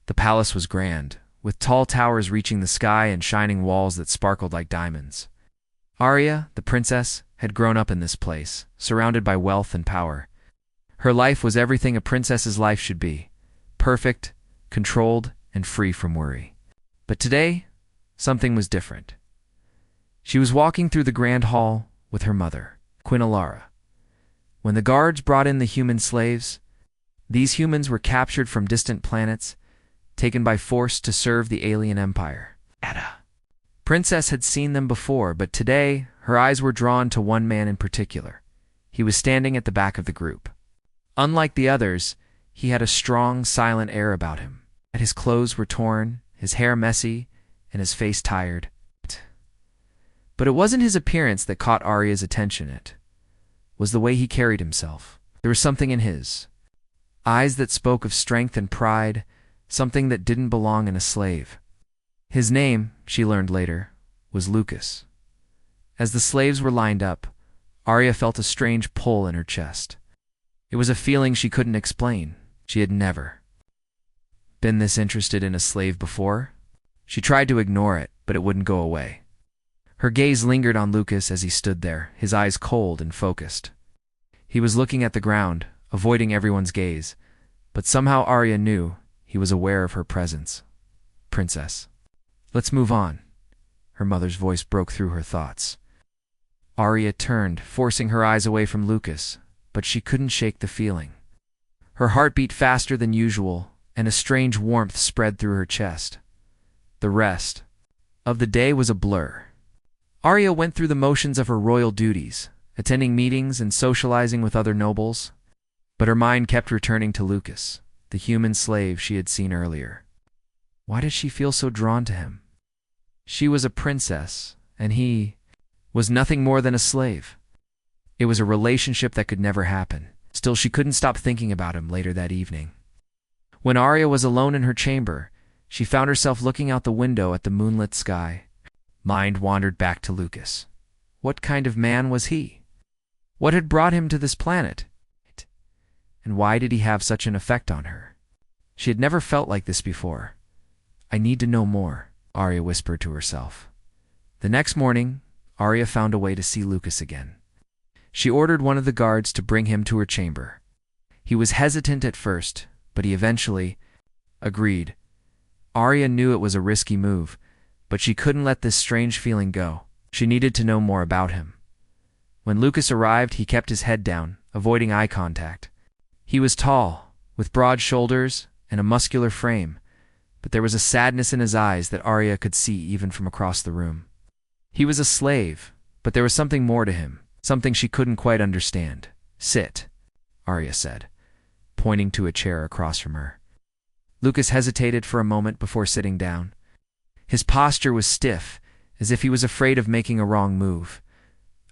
The palace was grand, with tall towers reaching the sky and shining walls that sparkled like diamonds. Arya, the princess, had grown up in this place, surrounded by wealth and power. Her life was everything a princess's life should be: perfect, controlled, and free from worry. But today, something was different. She was walking through the grand hall with her mother, Queen Alara. When the guards brought in the human slaves, these humans were captured from distant planets, taken by force to serve the alien empire. Ada. Princess had seen them before, but today her eyes were drawn to one man in particular. He was standing at the back of the group. Unlike the others, he had a strong, silent air about him. His clothes were torn, his hair messy, and his face tired. But it wasn't his appearance that caught Arya's attention. It was the way he carried himself. There was something in his eyes that spoke of strength and pride, something that didn't belong in a slave. His name, she learned later, was Lucas. As the slaves were lined up, Arya felt a strange pull in her chest. It was a feeling she couldn't explain. She had never been this interested in a slave before. She tried to ignore it, but it wouldn't go away. Her gaze lingered on Lucas as he stood there, his eyes cold and focused. He was looking at the ground, avoiding everyone's gaze, but somehow Arya knew he was aware of her presence. "Princess, let's move on." Her mother's voice broke through her thoughts. Arya turned, forcing her eyes away from Lucas, but she couldn't shake the feeling. Her heart beat faster than usual, and a strange warmth spread through her chest. The rest of the day was a blur. Arya went through the motions of her royal duties, attending meetings and socializing with other nobles, but her mind kept returning to Lucas, the human slave she had seen earlier. Why did she feel so drawn to him? She was a princess, and he was nothing more than a slave. It was a relationship that could never happen. Still, she couldn't stop thinking about him later that evening. When Arya was alone in her chamber, she found herself looking out the window at the moonlit sky. Mind wandered back to Lucas. What kind of man was he? What had brought him to this planet? And why did he have such an effect on her? She had never felt like this before. "I need to know more," Arya whispered to herself. The next morning, Arya found a way to see Lucas again. She ordered one of the guards to bring him to her chamber. He was hesitant at first, but he eventually agreed. Arya knew it was a risky move, but she couldn't let this strange feeling go. She needed to know more about him. When Lucas arrived, he kept his head down, avoiding eye contact. He was tall, with broad shoulders and a muscular frame, but there was a sadness in his eyes that Arya could see even from across the room. He was a slave, but there was something more to him, something she couldn't quite understand. "Sit," Arya said, pointing to a chair across from her. Lucas hesitated for a moment before sitting down. His posture was stiff, as if he was afraid of making a wrong move.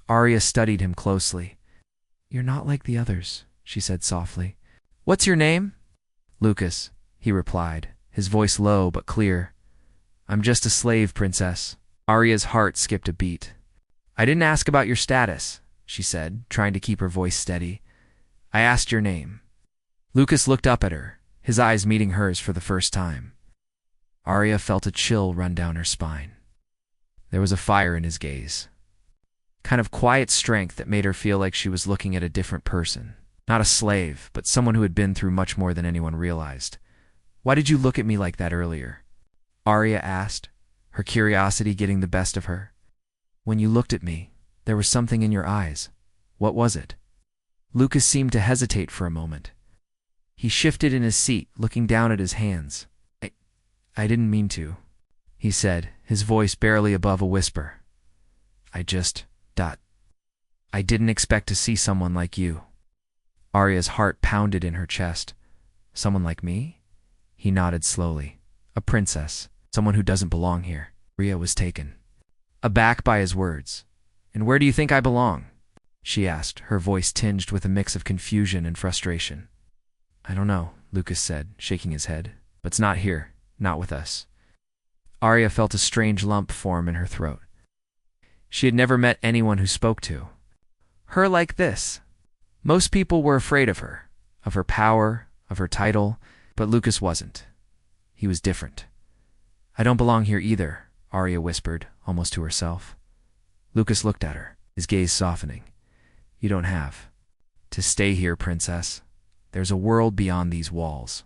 Arya studied him closely. "You're not like the others," she said softly. "What's your name?" "Lucas," he replied, his voice low but clear. "I'm just a slave, princess." Arya's heart skipped a beat. "I didn't ask about your status," she said, trying to keep her voice steady. "I asked your name." Lucas looked up at her, his eyes meeting hers for the first time. Arya felt a chill run down her spine. There was a fire in his gaze, kind of quiet strength that made her feel like she was looking at a different person. Not a slave, but someone who had been through much more than anyone realized. "Why did you look at me like that earlier?" Arya asked, her curiosity getting the best of her. "When you looked at me, there was something in your eyes. What was it?" Lucas seemed to hesitate for a moment. He shifted in his seat, looking down at his hands. I didn't mean to," he said, his voice barely above a whisper. I didn't expect to see someone like you." Arya's heart pounded in her chest. "Someone like me?" He nodded slowly. "A princess, someone who doesn't belong here." Arya was taken aback by his words. "And where do you think I belong?" she asked, her voice tinged with a mix of confusion and frustration. "I don't know," Lucas said, shaking his head. "But it's not here. Not with us." Arya felt a strange lump form in her throat. She had never met anyone who spoke to her like this. Most people were afraid of her power, of her title, but Lucas wasn't. he was different. "I don't belong here either," Arya whispered, almost to herself. Lucas looked at her, his gaze softening. "You don't have to stay here, princess. There's a world beyond these walls.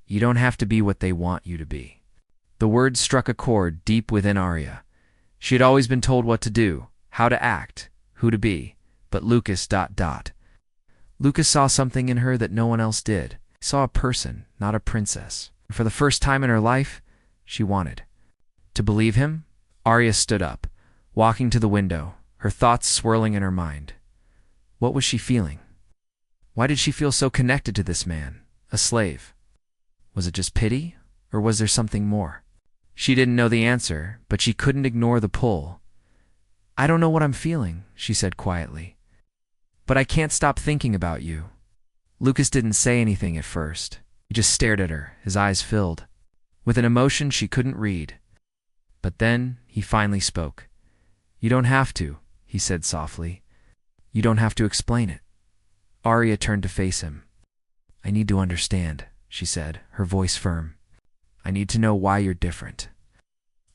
You don't have to be what they want you to be." The words struck a chord deep within Arya. She had always been told what to do, how to act, who to be, but Lucas. Lucas saw something in her that no one else did. He saw a person, not a princess. For the first time in her life, she wanted to believe him. Arya stood up, walking to the window, her thoughts swirling in her mind. What was she feeling? Why did she feel so connected to this man, a slave? Was it just pity, or was there something more? She didn't know the answer, but she couldn't ignore the pull. "I don't know what I'm feeling," she said quietly. "But I can't stop thinking about you." Lucas didn't say anything at first. He just stared at her, his eyes filled with an emotion she couldn't read. But then he finally spoke. "You don't have to," he said softly. "You don't have to explain it." Arya turned to face him. "I need to understand," she said, her voice firm. "I need to know why you're different."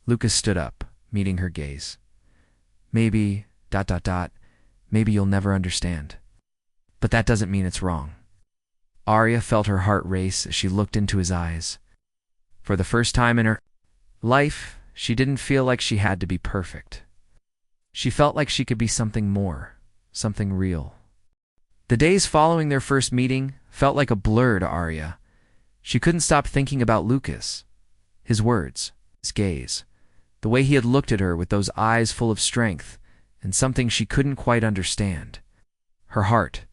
Lucas stood up, meeting her gaze. Maybe, maybe you'll never understand. But that doesn't mean it's wrong." Arya felt her heart race as she looked into his eyes. For the first time in her life, she didn't feel like she had to be perfect. She felt like she could be something more, something real. The days following their first meeting felt like a blur to Arya. She couldn't stop thinking about Lucas, his words, his gaze, the way he had looked at her with those eyes full of strength and something she couldn't quite understand. Her heart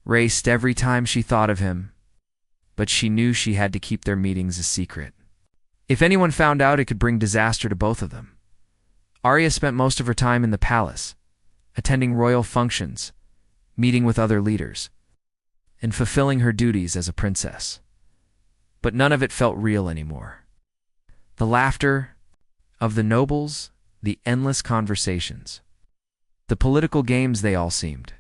raced every time she thought of him, but she knew she had to keep their meetings a secret. If anyone found out, it could bring disaster to both of them. Arya spent most of her time in the palace, attending royal functions, meeting with other leaders, and fulfilling her duties as a princess. But none of it felt real anymore. The laughter of the nobles, the endless conversations, the political games, they all seemed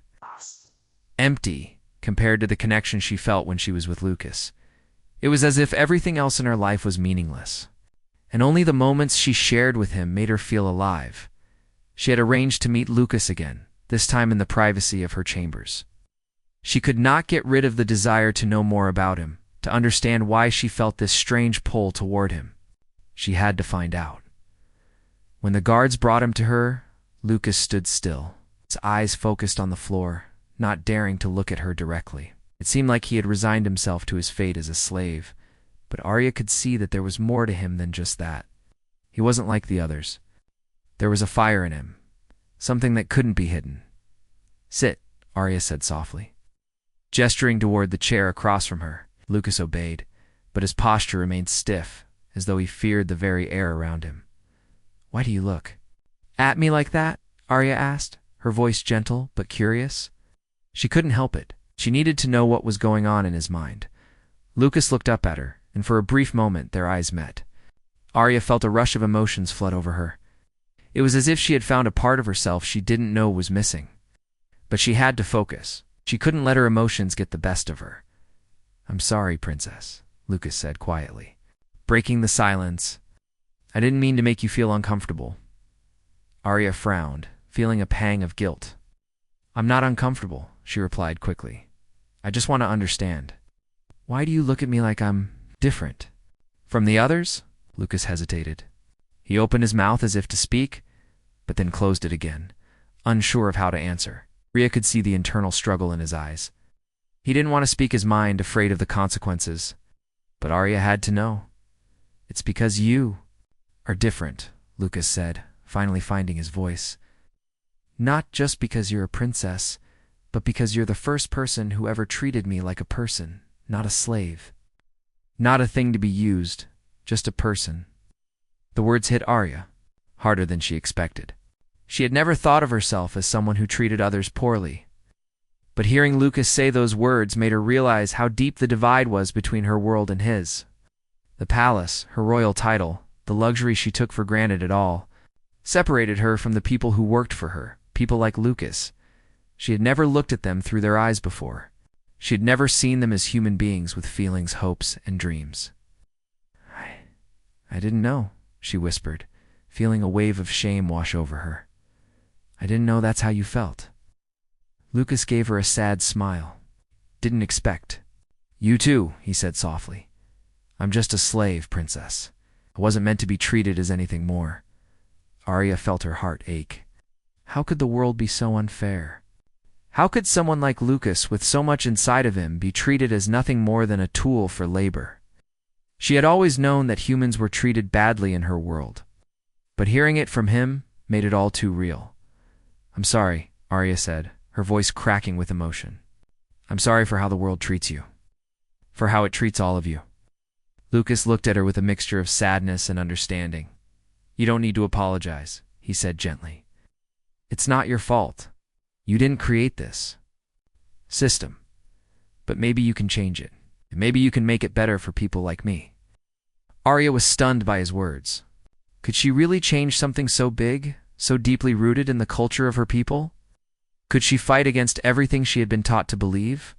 empty compared to the connection she felt when she was with Lucas. It was as if everything else in her life was meaningless, and only the moments she shared with him made her feel alive. She had arranged to meet Lucas again, this time in the privacy of her chambers. She could not get rid of the desire to know more about him, to understand why she felt this strange pull toward him. She had to find out. When the guards brought him to her, Lucas stood still, his eyes focused on the floor, not daring to look at her directly. It seemed like he had resigned himself to his fate as a slave, but Arya could see that there was more to him than just that. He wasn't like the others. There was a fire in him, something that couldn't be hidden. "Sit," Arya said softly. Gesturing toward the chair across from her, Lucas obeyed, but his posture remained stiff, as though he feared the very air around him. "Why do you look at me like that?" Arya asked, her voice gentle but curious. She couldn't help it. She needed to know what was going on in his mind. Lucas looked up at her, and for a brief moment their eyes met. Arya felt a rush of emotions flood over her. It was as if she had found a part of herself she didn't know was missing. But she had to focus. She couldn't let her emotions get the best of her. "I'm sorry, princess," Lucas said quietly, breaking the silence. "I didn't mean to make you feel uncomfortable." Arya frowned, feeling a pang of guilt. "I'm not uncomfortable," she replied quickly. "I just want to understand. Why do you look at me like I'm different from the others?" Lucas hesitated. He opened his mouth as if to speak, but then closed it again, unsure of how to answer. Arya could see the internal struggle in his eyes. He didn't want to speak his mind, afraid of the consequences. But Arya had to know. "It's because you are different," Lucas said, finally finding his voice. "Not just because you're a princess, but because you're the first person who ever treated me like a person, not a slave. Not a thing to be used, just a person." The words hit Arya harder than she expected. She had never thought of herself as someone who treated others poorly. But hearing Lucas say those words made her realize how deep the divide was between her world and his. The palace, her royal title, the luxury she took for granted at all, separated her from the people who worked for her, people like Lucas. She had never looked at them through their eyes before. She had never seen them as human beings with feelings, hopes, and dreams. I didn't know, she whispered, feeling a wave of shame wash over her. I didn't know that's how you felt. Lucas gave her a sad smile. Didn't expect. You too, he said softly. I'm just a slave, princess. I wasn't meant to be treated as anything more. Arya felt her heart ache. How could the world be so unfair? How could someone like Lucas, with so much inside of him, be treated as nothing more than a tool for labor? She had always known that humans were treated badly in her world, but hearing it from him made it all too real. I'm sorry, Arya said, her voice cracking with emotion. I'm sorry for how the world treats you. For how it treats all of you. Lucas looked at her with a mixture of sadness and understanding. You don't need to apologize, he said gently. It's not your fault. You didn't create this system. But maybe you can change it. And maybe you can make it better for people like me. Arya was stunned by his words. Could she really change something so big, so deeply rooted in the culture of her people? Could she fight against everything she had been taught to believe?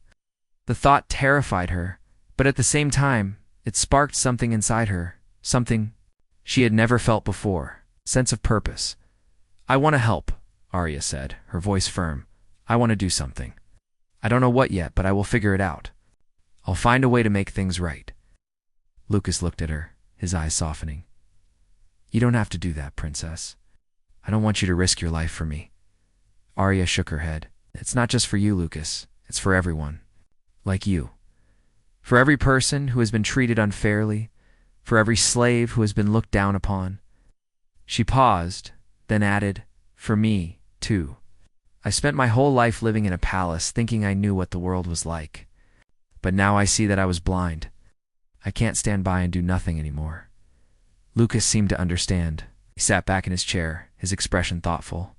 The thought terrified her, but at the same time, it sparked something inside her, something she had never felt before, sense of purpose. I want to help, Arya said, her voice firm. I want to do something. I don't know what yet, but I will figure it out. I'll find a way to make things right. Lucas looked at her, his eyes softening. You don't have to do that, princess. I don't want you to risk your life for me. Arya shook her head. It's not just for you, Lucas. It's for everyone. Like you. For every person who has been treated unfairly, for every slave who has been looked down upon. She paused, then added, for me, too. I spent my whole life living in a palace thinking I knew what the world was like. But now I see that I was blind. I can't stand by and do nothing anymore. Lucas seemed to understand. He sat back in his chair, his expression thoughtful.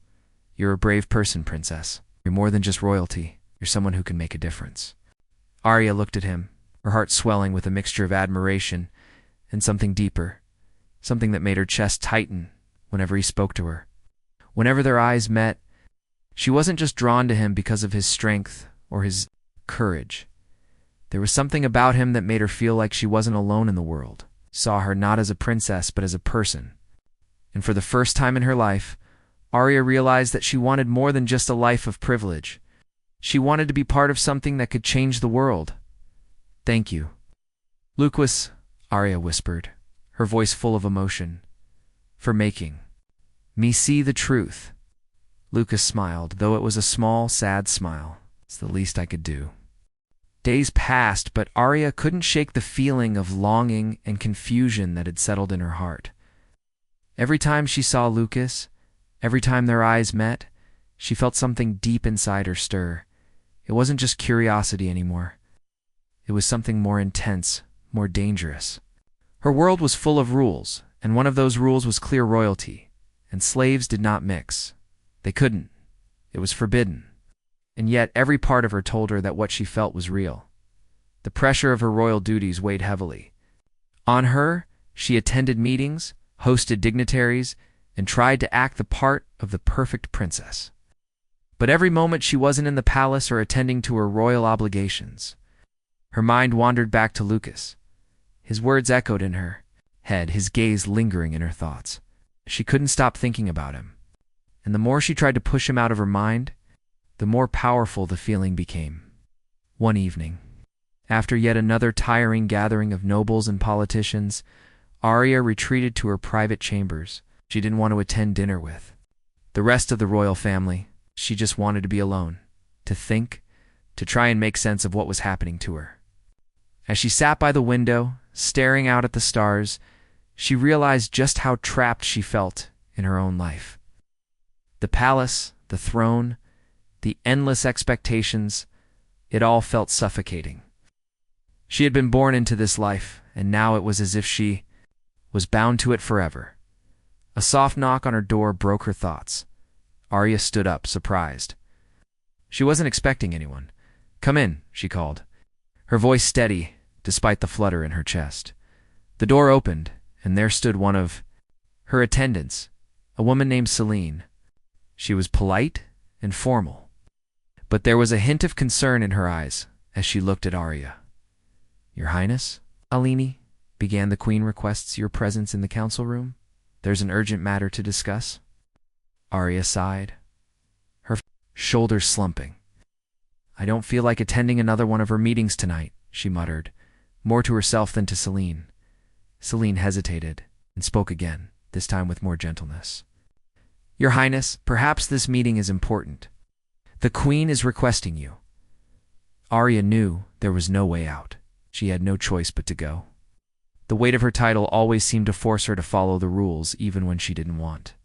You're a brave person, princess. You're more than just royalty. You're someone who can make a difference. Arya looked at him, her heart swelling with a mixture of admiration and something deeper, something that made her chest tighten whenever he spoke to her. Whenever their eyes met, she wasn't just drawn to him because of his strength or his courage. There was something about him that made her feel like she wasn't alone in the world, saw her not as a princess but as a person. And for the first time in her life, Arya realized that she wanted more than just a life of privilege. She wanted to be part of something that could change the world. Thank you. Lucas, Arya whispered, her voice full of emotion, for making me see the truth. Lucas smiled, though it was a small, sad smile. It's the least I could do. Days passed, but Arya couldn't shake the feeling of longing and confusion that had settled in her heart. Every time she saw Lucas, every time their eyes met, she felt something deep inside her stir. It wasn't just curiosity anymore. It was something more intense, more dangerous. Her world was full of rules, and one of those rules was clear royalty, and slaves did not mix. They couldn't. It was forbidden. And yet every part of her told her that what she felt was real. The pressure of her royal duties weighed heavily. On her, she attended meetings, hosted dignitaries, and tried to act the part of the perfect princess. But every moment she wasn't in the palace or attending to her royal obligations, her mind wandered back to Lucas. His words echoed in her head, his gaze lingering in her thoughts. She couldn't stop thinking about him. And the more she tried to push him out of her mind, the more powerful the feeling became. One evening, after yet another tiring gathering of nobles and politicians, Arya retreated to her private chambers. She didn't want to attend dinner with the rest of the royal family. She just wanted to be alone, to think, to try and make sense of what was happening to her. As she sat by the window, staring out at the stars, she realized just how trapped she felt in her own life. The palace, the throne, the endless expectations, it all felt suffocating. She had been born into this life, and now it was as if she was bound to it forever. A soft knock on her door broke her thoughts. Arya stood up, surprised. She wasn't expecting anyone. Come in, she called, her voice steady despite the flutter in her chest. The door opened, and there stood one of her attendants, a woman named Celine. She was polite and formal, but there was a hint of concern in her eyes as she looked at Arya. Your Highness, Alini? began. The Queen requests your presence in the council room. There's an urgent matter to discuss. Arya sighed, her shoulders slumping. I don't feel like attending another one of her meetings tonight, she muttered, more to herself than to Selene. Selene hesitated and spoke again, this time with more gentleness. Your Highness, perhaps this meeting is important. The Queen is requesting you. Arya knew there was no way out. She had no choice but to go. The weight of her title always seemed to force her to follow the rules even when she didn't want.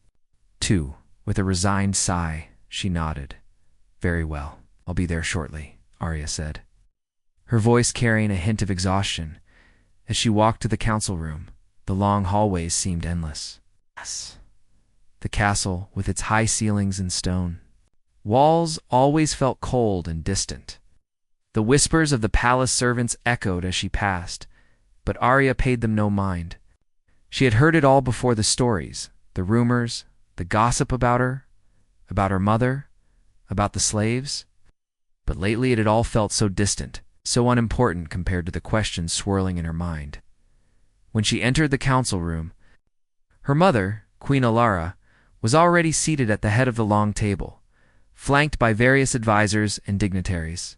Too, with a resigned sigh, she nodded. Very well, I'll be there shortly, Arya said, her voice carrying a hint of exhaustion. As she walked to the council room, the long hallways seemed endless. Yes. The castle, with its high ceilings and stone walls, always felt cold and distant. The whispers of the palace servants echoed as she passed, but Arya paid them no mind. She had heard it all before, the stories, the rumors, the gossip about her mother, about the slaves. But lately it had all felt so distant, so unimportant compared to the questions swirling in her mind. When she entered the council room, her mother, Queen Alara, was already seated at the head of the long table, flanked by various advisors and dignitaries.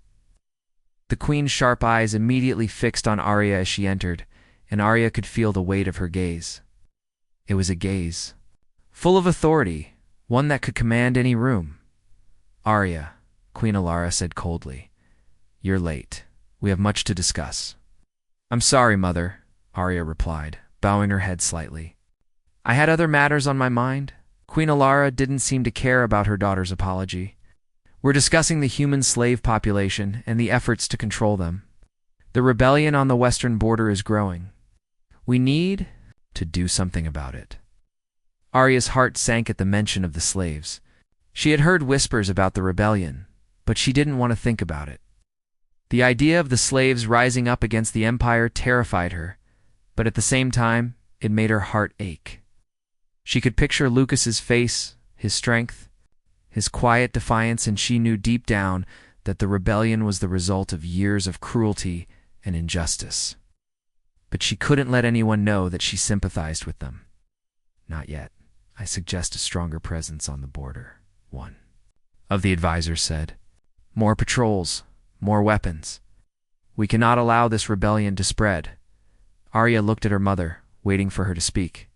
The Queen's sharp eyes immediately fixed on Arya as she entered, and Arya could feel the weight of her gaze. It was a gaze full of authority, one that could command any room. Arya, Queen Alara said coldly, you're late. We have much to discuss. I'm sorry, Mother, Arya replied, bowing her head slightly. I had other matters on my mind. Queen Alara didn't seem to care about her daughter's apology. We're discussing the human slave population and the efforts to control them. The rebellion on the western border is growing. We need to do something about it. Arya's heart sank at the mention of the slaves. She had heard whispers about the rebellion, but she didn't want to think about it. The idea of the slaves rising up against the Empire terrified her, but at the same time, it made her heart ache. She could picture Lucas's face, his strength, his quiet defiance, and she knew deep down that the rebellion was the result of years of cruelty and injustice. But she couldn't let anyone know that she sympathized with them. Not yet. I suggest a stronger presence on the border, one of the advisors said. More patrols, more weapons. We cannot allow this rebellion to spread. Arya looked at her mother, waiting for her to speak.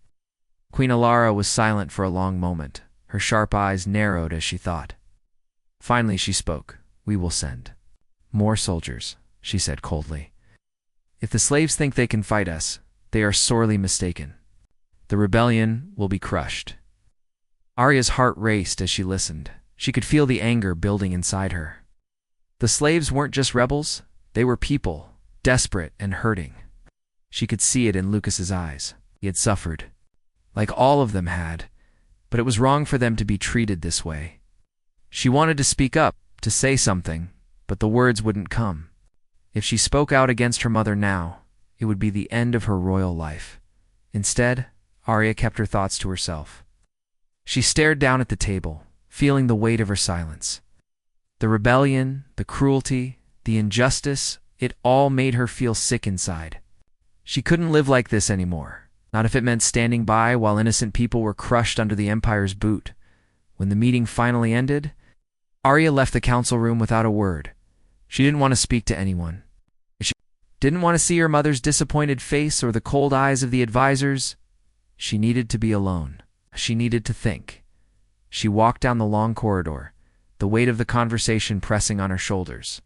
Queen Alara was silent for a long moment. Her sharp eyes narrowed as she thought. Finally she spoke. We will send more soldiers, she said coldly. If the slaves think they can fight us, they are sorely mistaken. The rebellion will be crushed. Arya's heart raced as she listened. She could feel the anger building inside her. The slaves weren't just rebels, they were people, desperate and hurting. She could see it in Lucas's eyes. He had suffered, like all of them had, but it was wrong for them to be treated this way. She wanted to speak up, to say something, but the words wouldn't come. If she spoke out against her mother now, it would be the end of her royal life. Instead, Arya kept her thoughts to herself. She stared down at the table, feeling the weight of her silence. The rebellion, the cruelty, the injustice, it all made her feel sick inside. She couldn't live like this anymore, not if it meant standing by while innocent people were crushed under the Empire's boot. When the meeting finally ended, Arya left the council room without a word. She didn't want to speak to anyone. She didn't want to see her mother's disappointed face or the cold eyes of the advisors. She needed to be alone. She needed to think. She walked down the long corridor, the weight of the conversation pressing on her shoulders.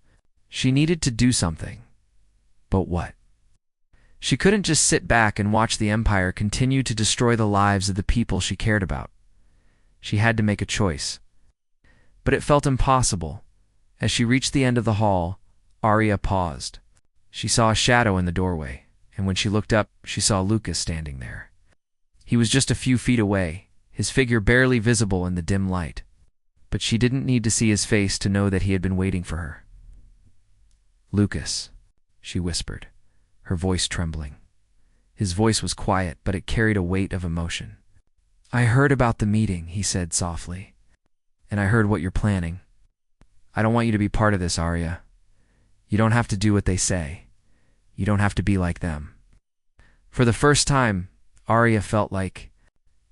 She needed to do something. But what? She couldn't just sit back and watch the Empire continue to destroy the lives of the people she cared about. She had to make a choice. But it felt impossible. As she reached the end of the hall, Arya paused. She saw a shadow in the doorway, and when she looked up, she saw Lucas standing there. He was just a few feet away, his figure barely visible in the dim light. But she didn't need to see his face to know that he had been waiting for her. Lucas, she whispered, her voice trembling. His voice was quiet, but it carried a weight of emotion. I heard about the meeting, he said softly. And I heard what you're planning. I don't want you to be part of this, Arya. You don't have to do what they say. You don't have to be like them. For the first time, Arya felt like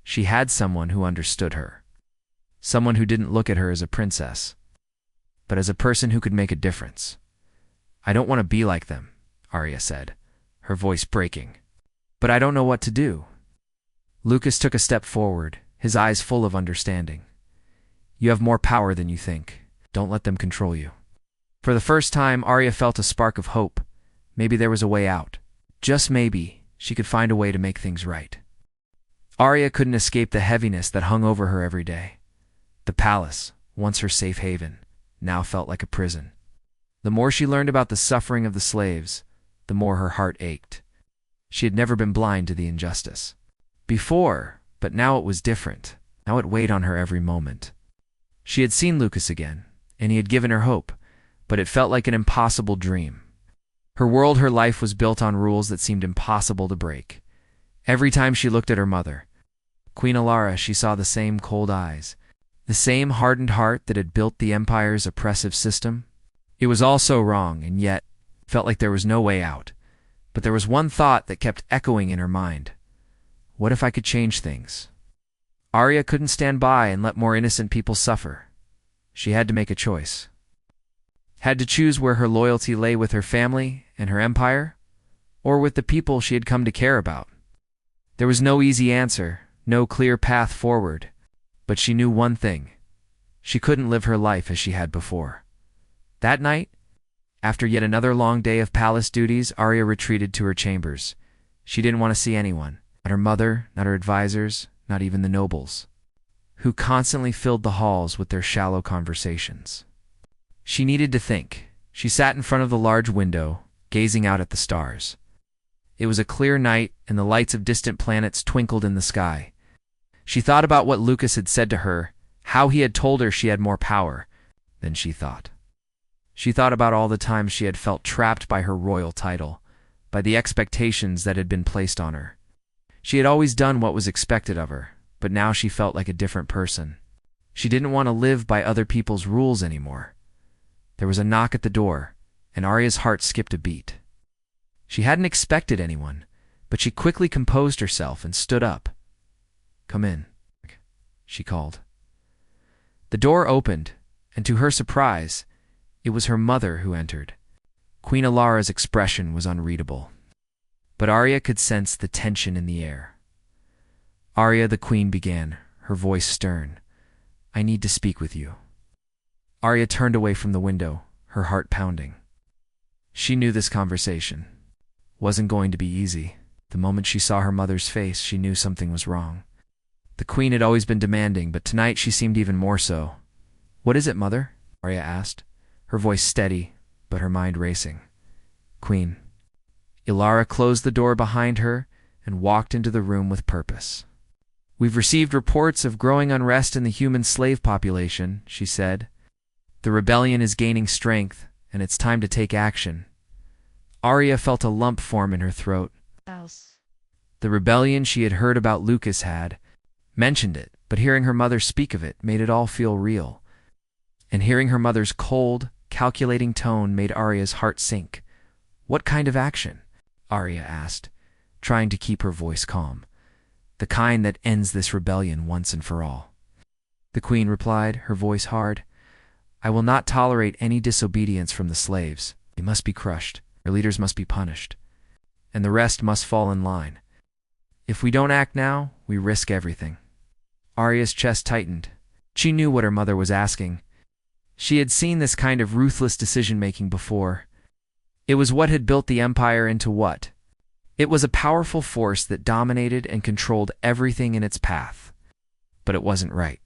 she had someone who understood her. Someone who didn't look at her as a princess, but as a person who could make a difference. "I don't want to be like them," Arya said, her voice breaking. "But I don't know what to do." Lucas took a step forward, his eyes full of understanding. "You have more power than you think. Don't let them control you." For the first time, Arya felt a spark of hope. Maybe there was a way out. Just maybe, she could find a way to make things right. Arya couldn't escape the heaviness that hung over her every day. The palace, once her safe haven, now felt like a prison. The more she learned about the suffering of the slaves, the more her heart ached. She had never been blind to the injustice before, but now it was different. Now it weighed on her every moment. She had seen Lucas again, and he had given her hope, but it felt like an impossible dream. Her world, her life was built on rules that seemed impossible to break. Every time she looked at her mother, Queen Alara, she saw the same cold eyes, the same hardened heart that had built the Empire's oppressive system. It was all so wrong, and yet felt like there was no way out. But there was one thought that kept echoing in her mind. What if I could change things? Arya couldn't stand by and let more innocent people suffer. She had to make a choice. Had to choose where her loyalty lay, with her family and her empire, or with the people she had come to care about. There was no easy answer, no clear path forward, but she knew one thing. She couldn't live her life as she had before. That night, after yet another long day of palace duties, Arya retreated to her chambers. She didn't want to see anyone, not her mother, not her advisors, not even the nobles, who constantly filled the halls with their shallow conversations. She needed to think. She sat in front of the large window, gazing out at the stars. It was a clear night, and the lights of distant planets twinkled in the sky. She thought about what Lucas had said to her, how he had told her she had more power than she thought. She thought about all the times she had felt trapped by her royal title, by the expectations that had been placed on her. She had always done what was expected of her, but now she felt like a different person. She didn't want to live by other people's rules anymore. There was a knock at the door, and Arya's heart skipped a beat. She hadn't expected anyone, but she quickly composed herself and stood up. "Come in," she called. The door opened, and to her surprise, it was her mother who entered. Queen Alara's expression was unreadable, but Arya could sense the tension in the air. "Arya," the queen began, her voice stern, "I need to speak with you." Arya turned away from the window, her heart pounding. She knew this conversation wasn't going to be easy. The moment she saw her mother's face, she knew something was wrong. The queen had always been demanding, but tonight she seemed even more so. "What is it, mother?" Arya asked, her voice steady, but her mind racing. "Queen." Alara closed the door behind her and walked into the room with purpose. "We've received reports of growing unrest in the human slave population," she said. "The rebellion is gaining strength, and it's time to take action." Arya felt a lump form in her throat. The rebellion she had heard about Lucas had mentioned it, but hearing her mother speak of it made it all feel real. And hearing her mother's cold, calculating tone made Arya's heart sink. "What kind of action?" Arya asked, trying to keep her voice calm. "The kind that ends this rebellion once and for all." The queen replied, her voice hard. "I will not tolerate any disobedience from the slaves. They must be crushed, their leaders must be punished, and the rest must fall in line. If we don't act now, we risk everything." Arya's chest tightened. She knew what her mother was asking. She had seen this kind of ruthless decision-making before. It was what had built the Empire into what? It was a powerful force that dominated and controlled everything in its path. But it wasn't right.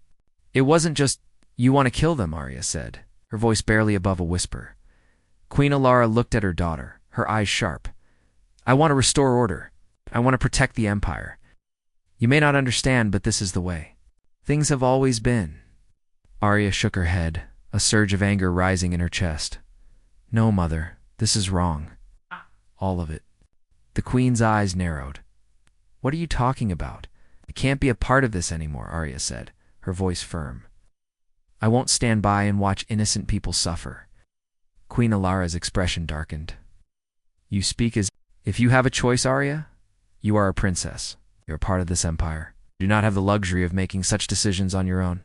It wasn't just, "You want to kill them," Arya said, her voice barely above a whisper. Queen Alara looked at her daughter, her eyes sharp. "I want to restore order. I want to protect the Empire. You may not understand, but this is the way things have always been." Arya shook her head, a surge of anger rising in her chest. "No, mother, this is wrong. All of it." The queen's eyes narrowed. "What are you talking about? I can't be a part of this anymore," Arya said, her voice firm. "I won't stand by and watch innocent people suffer." Queen Alara's expression darkened. "You speak as if you have a choice, Arya? You are a princess. You are part of this empire. You do not have the luxury of making such decisions on your own.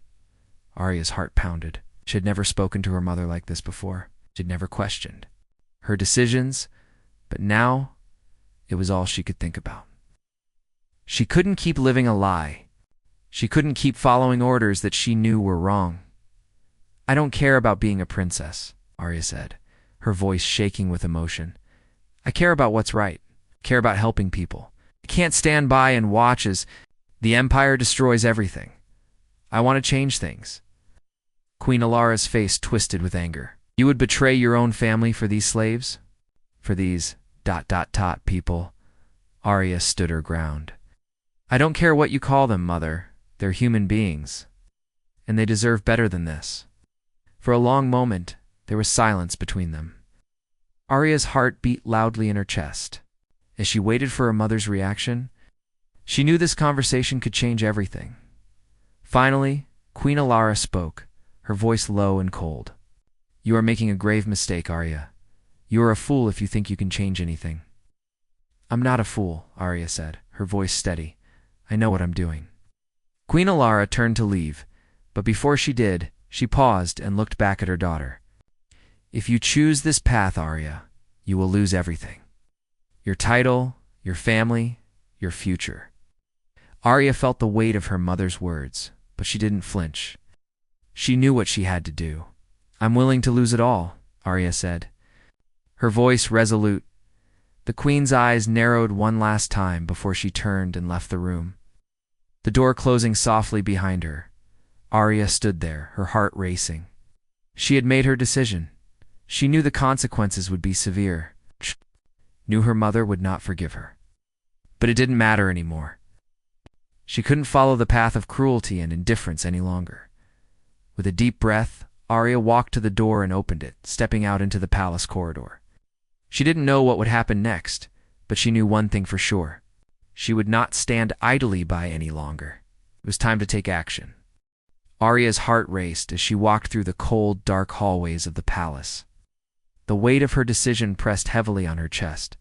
Arya's heart pounded. She had never spoken to her mother like this before. She had never questioned her decisions, but now it was all she could think about. She couldn't keep living a lie. She couldn't keep following orders that she knew were wrong. I don't care about being a princess, Arya said, her voice shaking with emotion. I care about what's right. I care about helping people. I can't stand by and watch as the Empire destroys everything. I want to change things. Queen Alara's face twisted with anger. You would betray your own family for these slaves? For these ... people? Arya stood her ground. I don't care what you call them, Mother. They're human beings. And they deserve better than this. For a long moment, there was silence between them. Arya's heart beat loudly in her chest. As she waited for her mother's reaction, she knew this conversation could change everything. Finally, Queen Alara spoke, her voice low and cold. You are making a grave mistake, Arya. You are a fool if you think you can change anything. I'm not a fool, Arya said, her voice steady. I know what I'm doing. Queen Alara turned to leave, but before she did, she paused and looked back at her daughter. If you choose this path, Arya, you will lose everything. Your title, your family, your future. Arya felt the weight of her mother's words, but she didn't flinch. She knew what she had to do. I'm willing to lose it all, Arya said, her voice resolute. The queen's eyes narrowed one last time before she turned and left the room. The door closing softly behind her, Arya stood there, her heart racing. She had made her decision. She knew the consequences would be severe. She knew her mother would not forgive her. But it didn't matter anymore. She couldn't follow the path of cruelty and indifference any longer. With a deep breath, Arya walked to the door and opened it, stepping out into the palace corridor. She didn't know what would happen next, but she knew one thing for sure. She would not stand idly by any longer. It was time to take action. Arya's heart raced as she walked through the cold, dark hallways of the palace. The weight of her decision pressed heavily on her chest.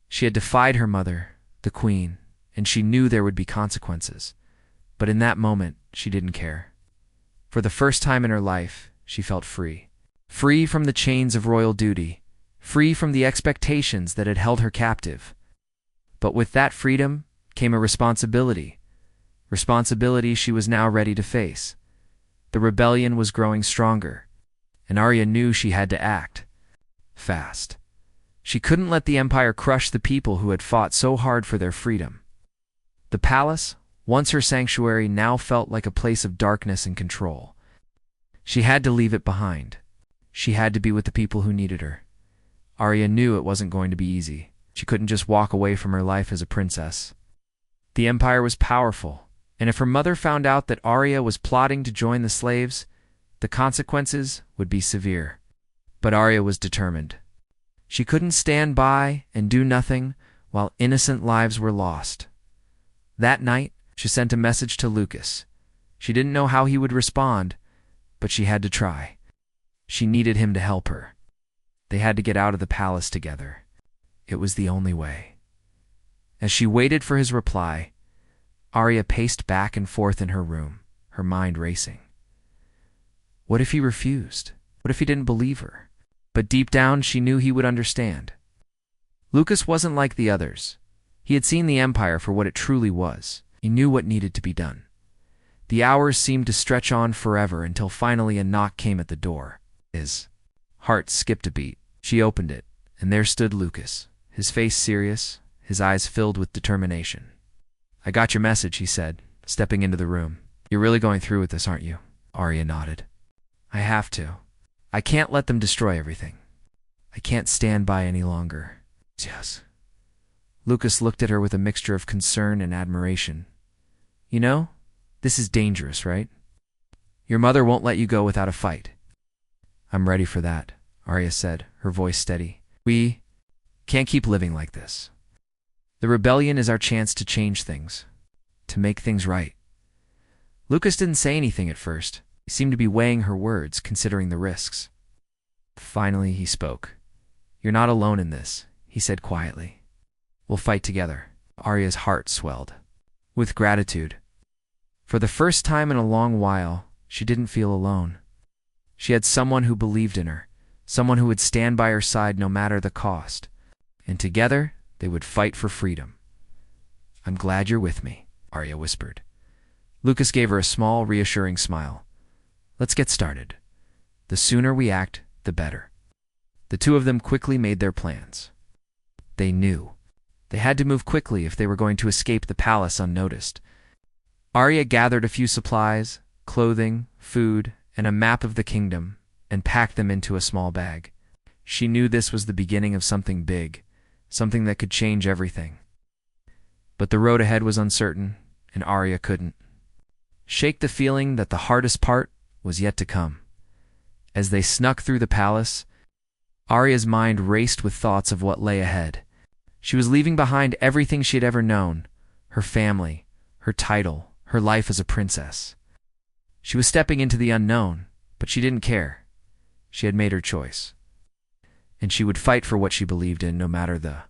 She had defied her mother, the queen, and she knew there would be consequences. But in that moment, she didn't care. For the first time in her life, she felt free. Free from the chains of royal duty. Free from the expectations that had held her captive. But with that freedom came a responsibility. Responsibility she was now ready to face. The rebellion was growing stronger, and Arya knew she had to act. Fast. She couldn't let the Empire crush the people who had fought so hard for their freedom. The palace, once her sanctuary, now felt like a place of darkness and control. She had to leave it behind. She had to be with the people who needed her. Arya knew it wasn't going to be easy. She couldn't just walk away from her life as a princess. The Empire was powerful, and if her mother found out that Arya was plotting to join the slaves, the consequences would be severe. But Arya was determined. She couldn't stand by and do nothing while innocent lives were lost. That night, she sent a message to Lucas. She didn't know how he would respond, but she had to try. She needed him to help her. They had to get out of the palace together. It was the only way. As she waited for his reply, Arya paced back and forth in her room, her mind racing. What if he refused? What if he didn't believe her? But deep down, she knew he would understand. Lucas wasn't like the others. He had seen the Empire for what it truly was. He knew what needed to be done. The hours seemed to stretch on forever until finally a knock came at the door. His heart skipped a beat. She opened it, and there stood Lucas, his face serious, his eyes filled with determination. I got your message, he said, stepping into the room. You're really going through with this, aren't you? Arya nodded. I have to. I can't let them destroy everything. I can't stand by any longer. Yes. Lucas looked at her with a mixture of concern and admiration. You know, this is dangerous, right? Your mother won't let you go without a fight. I'm ready for that, Arya said, her voice steady. We can't keep living like this. The rebellion is our chance to change things, to make things right. Lucas didn't say anything at first. He seemed to be weighing her words, considering the risks. Finally, he spoke. You're not alone in this, he said quietly. We'll fight together. Arya's heart swelled with gratitude. For the first time in a long while, she didn't feel alone. She had someone who believed in her, someone who would stand by her side no matter the cost. And together, they would fight for freedom. "I'm glad you're with me," Arya whispered. Lucas gave her a small, reassuring smile. "Let's get started. The sooner we act, the better." The two of them quickly made their plans. They knew they had to move quickly if they were going to escape the palace unnoticed. Arya gathered a few supplies, clothing, food, and a map of the kingdom, and packed them into a small bag. She knew this was the beginning of something big, something that could change everything. But the road ahead was uncertain, and Arya couldn't shake the feeling that the hardest part was yet to come. As they snuck through the palace, Arya's mind raced with thoughts of what lay ahead. She was leaving behind everything she had ever known, her family, her title, her life as a princess. She was stepping into the unknown, but she didn't care. She had made her choice. And she would fight for what she believed in, no matter the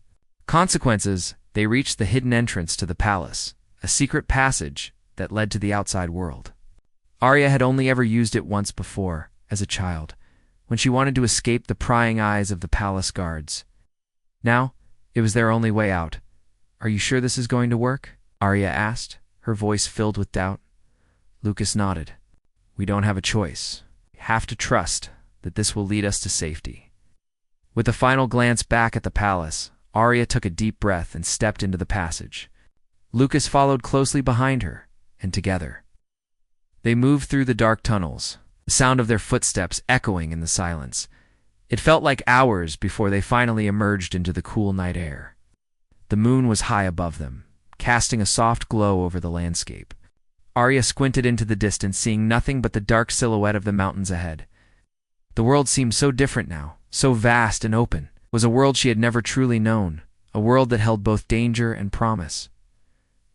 consequences. They reached the hidden entrance to the palace, a secret passage that led to the outside world. Arya had only ever used it once before, as a child, when she wanted to escape the prying eyes of the palace guards. Now, it was their only way out. "Are you sure this is going to work?" Arya asked, her voice filled with doubt. Lucas nodded. "We don't have a choice. We have to trust that this will lead us to safety." With a final glance back at the palace, Arya took a deep breath and stepped into the passage. Lucas followed closely behind her, and together they moved through the dark tunnels, the sound of their footsteps echoing in the silence. It felt like hours before they finally emerged into the cool night air. The moon was high above them, casting a soft glow over the landscape. Arya squinted into the distance, seeing nothing but the dark silhouette of the mountains ahead. The world seemed so different now, so vast and open. It was a world she had never truly known, a world that held both danger and promise.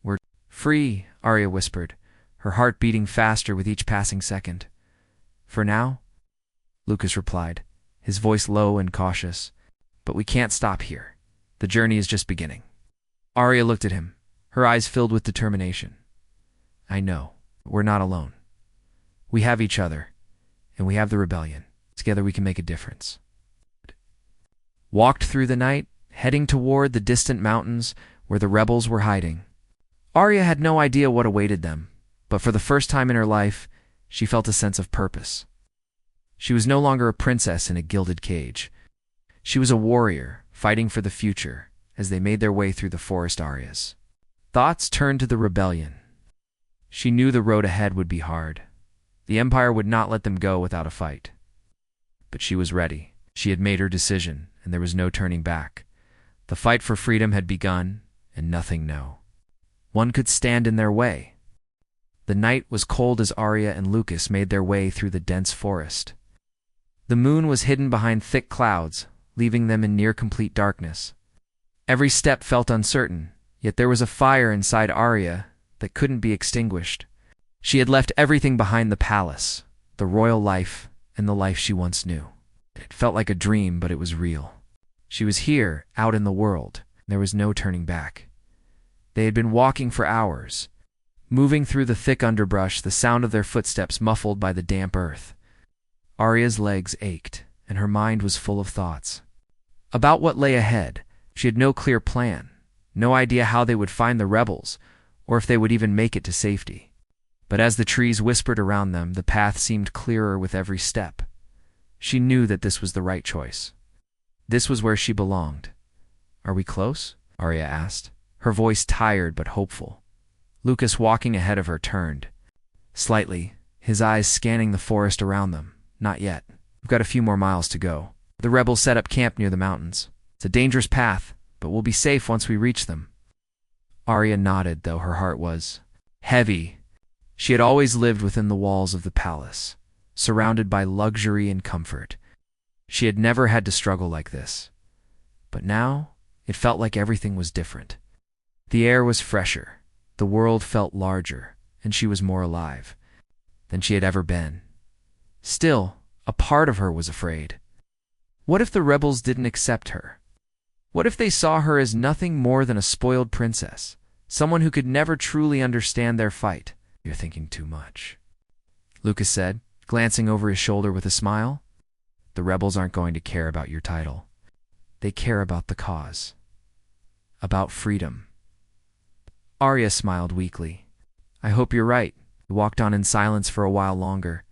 "We're free," Arya whispered, her heart beating faster with each passing second. "For now," Lucas replied, his voice low and cautious. "But we can't stop here. The journey is just beginning." Arya looked at him, her eyes filled with determination. "I know. We're not alone. We have each other, and we have the rebellion. Together we can make a difference." Walked through the night, heading toward the distant mountains where the rebels were hiding. Arya had no idea what awaited them, but for the first time in her life, she felt a sense of purpose. She was no longer a princess in a gilded cage. She was a warrior, fighting for the future, as they made their way through the forest areas. Thoughts turned to the rebellion. She knew the road ahead would be hard. The Empire would not let them go without a fight. But she was ready. She had made her decision, and there was no turning back. The fight for freedom had begun, and nothing one could stand in their way. The night was cold as Arya and Lucas made their way through the dense forest. The moon was hidden behind thick clouds, leaving them in near-complete darkness. Every step felt uncertain, yet there was a fire inside Arya that couldn't be extinguished. She had left everything behind: the palace, the royal life, and the life she once knew. It felt like a dream, but it was real. She was here, out in the world. There was no turning back. They had been walking for hours, moving through the thick underbrush, the sound of their footsteps muffled by the damp earth. Arya's legs ached, and her mind was full of thoughts about what lay ahead. She had no clear plan, no idea how they would find the rebels, or if they would even make it to safety. But as the trees whispered around them, the path seemed clearer with every step. She knew that this was the right choice. This was where she belonged. "Are we close?" Arya asked, her voice tired but hopeful. Lucas, walking ahead of her, turned slightly, his eyes scanning the forest around them. "Not yet. We've got a few more miles to go. The rebels set up camp near the mountains. It's a dangerous path, but we'll be safe once we reach them." Arya nodded, though her heart was heavy. She had always lived within the walls of the palace, surrounded by luxury and comfort. She had never had to struggle like this. But now, it felt like everything was different. The air was fresher, the world felt larger, and she was more alive than she had ever been. Still, a part of her was afraid. What if the rebels didn't accept her? What if they saw her as nothing more than a spoiled princess, someone who could never truly understand their fight? You're thinking too much, Lucas said, glancing over his shoulder with a smile. The rebels aren't going to care about your title. They care about the cause. About freedom. Arya smiled weakly. I hope you're right. He walked on in silence for a while longer,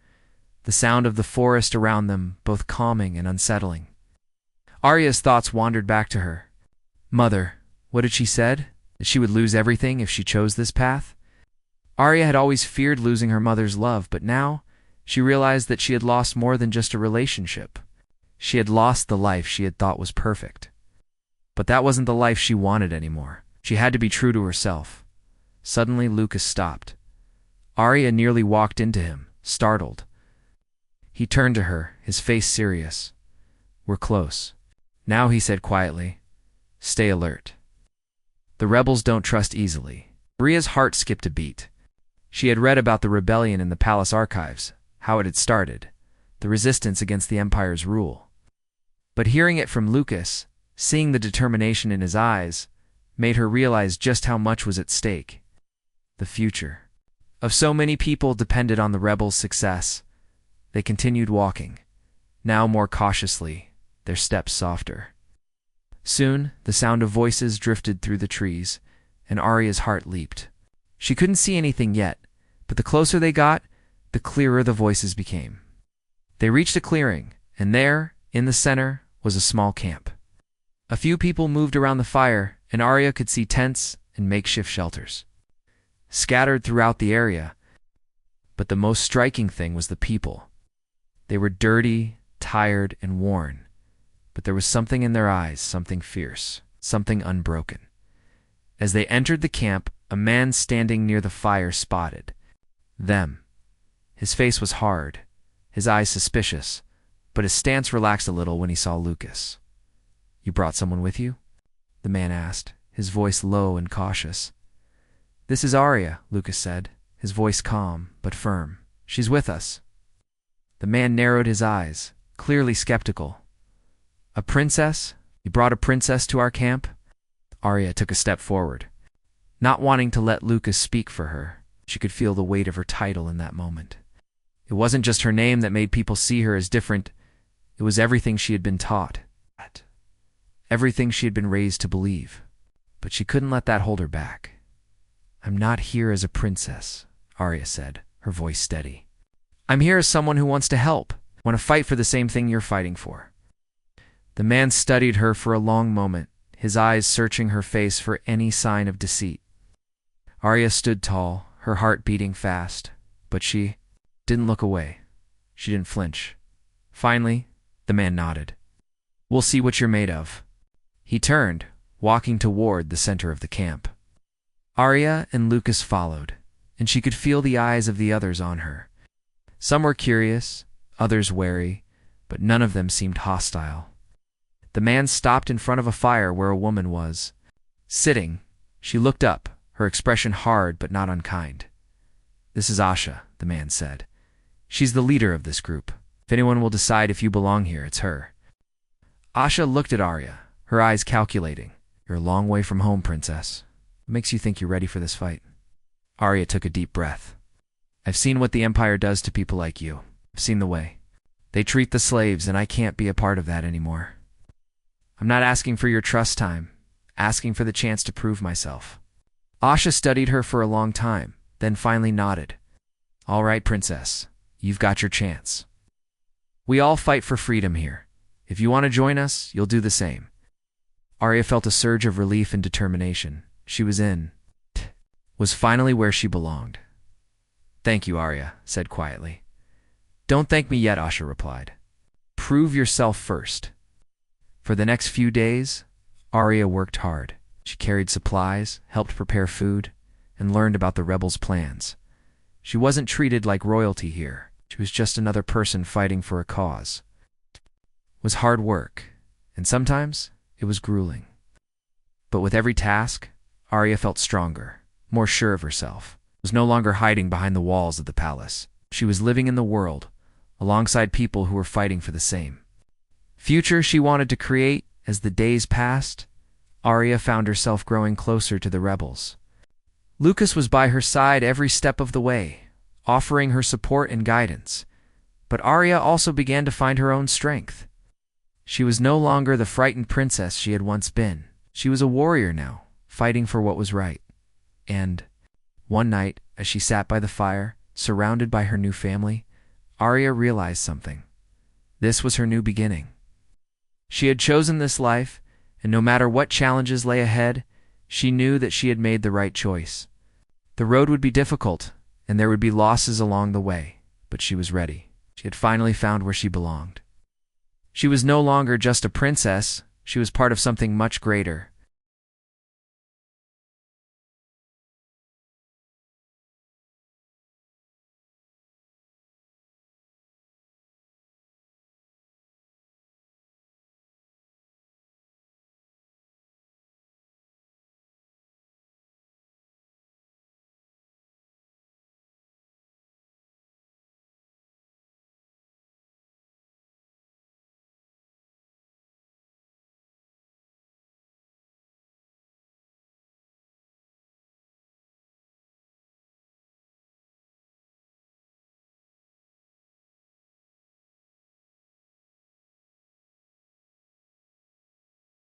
the sound of the forest around them both calming and unsettling. Arya's thoughts wandered back to her. Mother, what had she said? That she would lose everything if she chose this path? Arya had always feared losing her mother's love, but now she realized that she had lost more than just a relationship. She had lost the life she had thought was perfect. But that wasn't the life she wanted anymore. She had to be true to herself. Suddenly, Lucas stopped. Arya nearly walked into him, startled. He turned to her, his face serious. We're close. Now, he said quietly, stay alert. The rebels don't trust easily. Arya's heart skipped a beat. She had read about the rebellion in the palace archives, how it had started, the resistance against the Empire's rule. But hearing it from Lucas, seeing the determination in his eyes, made her realize just how much was at stake. The future of so many people depended on the rebels' success. They continued walking, now more cautiously, their steps softer. Soon, the sound of voices drifted through the trees, and Arya's heart leaped. She couldn't see anything yet, but the closer they got, the clearer the voices became. They reached a clearing, and there, in the center, was a small camp. A few people moved around the fire, and Arya could see tents and makeshift shelters scattered throughout the area. But the most striking thing was the people. They were dirty, tired, and worn, but there was something in their eyes, something fierce, something unbroken. As they entered the camp, a man standing near the fire spotted them. His face was hard, his eyes suspicious, but his stance relaxed a little when he saw Lucas. You brought someone with you? The man asked, his voice low and cautious. This is Arya, Lucas said, his voice calm but firm. She's with us. The man narrowed his eyes, clearly skeptical. A princess? You brought a princess to our camp? Arya took a step forward, not wanting to let Lucas speak for her. She could feel the weight of her title in that moment. It wasn't just her name that made people see her as different. It was everything she had been taught. Everything she had been raised to believe. But she couldn't let that hold her back. I'm not here as a princess, Arya said, her voice steady. I'm here as someone who wants to help, want to fight for the same thing you're fighting for. The man studied her for a long moment, his eyes searching her face for any sign of deceit. Arya stood tall, her heart beating fast, but she didn't look away. She didn't flinch. Finally, the man nodded. We'll see what you're made of. He turned, walking toward the center of the camp. Arya and Lucas followed, and she could feel the eyes of the others on her. Some were curious, others wary, but none of them seemed hostile. The man stopped in front of a fire where a woman was sitting. She looked up, her expression hard but not unkind. This is Asha, the man said. She's the leader of this group. If anyone will decide if you belong here, it's her. Asha looked at Arya, her eyes calculating. You're a long way from home, princess. What makes you think you're ready for this fight? Arya took a deep breath. I've seen what the Empire does to people like you. I've seen the way they treat the slaves, and I can't be a part of that anymore. I'm not asking for your trust time, asking for the chance to prove myself. Asha studied her for a long time, then finally nodded. All right, princess, you've got your chance. We all fight for freedom here. If you want to join us, you'll do the same. Arya felt a surge of relief and determination. She was finally where she belonged. Thank you, Arya said quietly. Don't thank me yet, Asha replied. Prove yourself first. For the next few days, Arya worked hard. She carried supplies, helped prepare food, and learned about the rebels' plans. She wasn't treated like royalty here. She was just another person fighting for a cause. It was hard work, and sometimes it was grueling. But with every task, Arya felt stronger, more sure of herself. Was no longer hiding behind the walls of the palace. She was living in the world, alongside people who were fighting for the same future she wanted to create. As the days passed, Arya found herself growing closer to the rebels. Lucas was by her side every step of the way, offering her support and guidance. But Arya also began to find her own strength. She was no longer the frightened princess she had once been. She was a warrior now, fighting for what was right. And one night, as she sat by the fire, surrounded by her new family, Arya realized something. This was her new beginning. She had chosen this life, and no matter what challenges lay ahead, she knew that she had made the right choice. The road would be difficult, and there would be losses along the way, but she was ready. She had finally found where she belonged. She was no longer just a princess, she was part of something much greater,